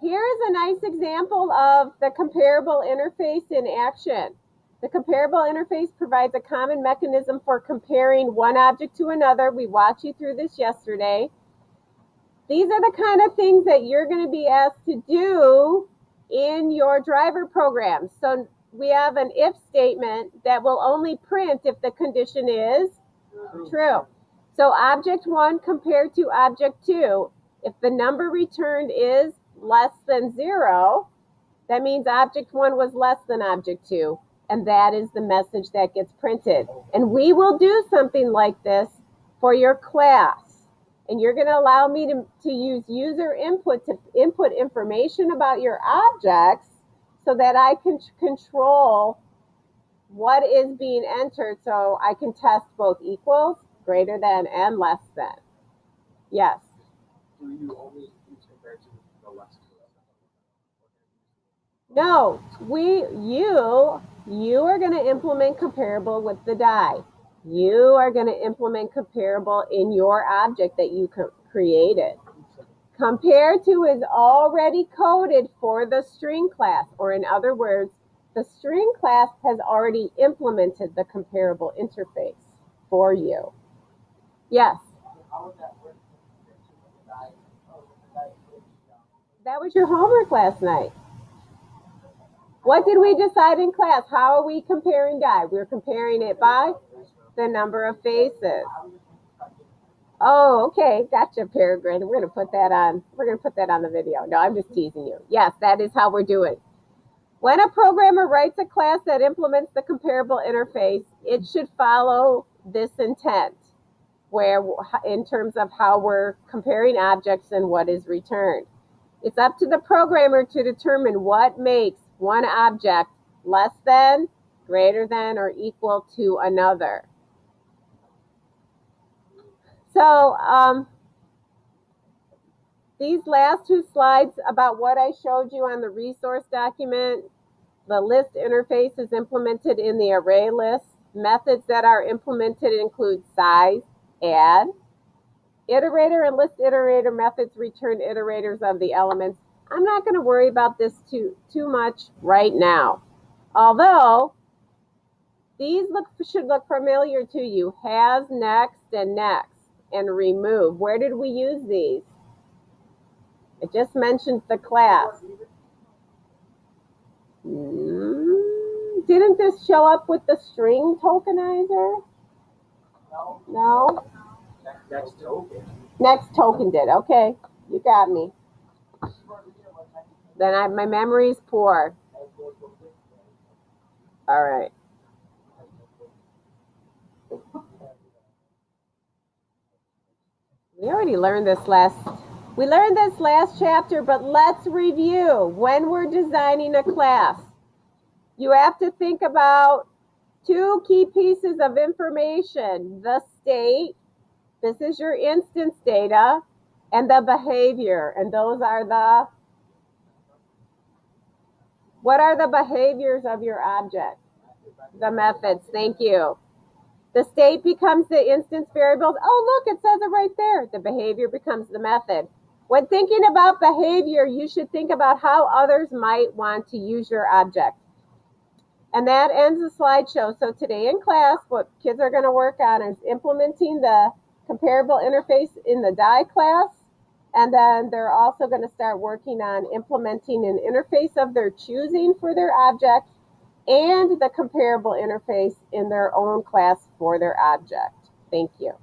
Here's a nice example of the comparable interface in action. The comparable interface provides a common mechanism for comparing one object to another. We walked you through this yesterday. These are the kind of things that you're going to be asked to do in your driver program. So we have an if statement that will only print if the condition is true. So object 1 compared to object 2, if the number returned is less than 0, that means object 1 was less than object 2, and that is the message that gets printed. And we will do something like this for your class. And you're going to allow me to use user input to input information about your objects so that I can control what is being entered, so I can test both equals, greater than, and less than. Yes? Do you only use compared to the less? No, you are going to implement comparable with the die. You are going to implement comparable in your object that you created. Compare to is already coded for the string class, or in other words, the string class has already implemented the comparable interface for you. Yes? How would that work? That was your homework last night. What did we decide in class? How are we comparing die? We're comparing it by the number of faces. Oh, okay. Gotcha, Peregrine. We're going to put that on. We're going to put that on the video. No, I'm just teasing you. Yes, that is how we're doing. When a programmer writes a class that implements the comparable interface, it should follow this intent, where in terms of how we're comparing objects and what is returned. It's up to the programmer to determine what makes one object less than, greater than, or equal to another. So these last two slides about what I showed you on the resource document, the list interface is implemented in the array list. Methods that are implemented include size, add. Iterator and list iterator methods return iterators of the elements. I'm not going to worry about this too much right now. Although, these should look familiar to you. Has, next, and next, and remove. Where did we use these? It just mentioned the class. Didn't this show up with the string tokenizer? No? Next token. Next token did. Okay, you got me. Then my memory's poor. All right. We already learned this last chapter, but let's review. When we're designing a class, you have to think about two key pieces of information: the state, this is your instance data, and the behavior. And those are what are the behaviors of your object? The methods. Thank you. The state becomes the instance variables. Oh, look, it says it right there. The behavior becomes the method. When thinking about behavior, you should think about how others might want to use your object. And that ends the slideshow. So today in class, what kids are going to work on is implementing the comparable interface in the die class. And then they're also going to start working on implementing an interface of their choosing for their object and the comparable interface in their own class for their object. Thank you.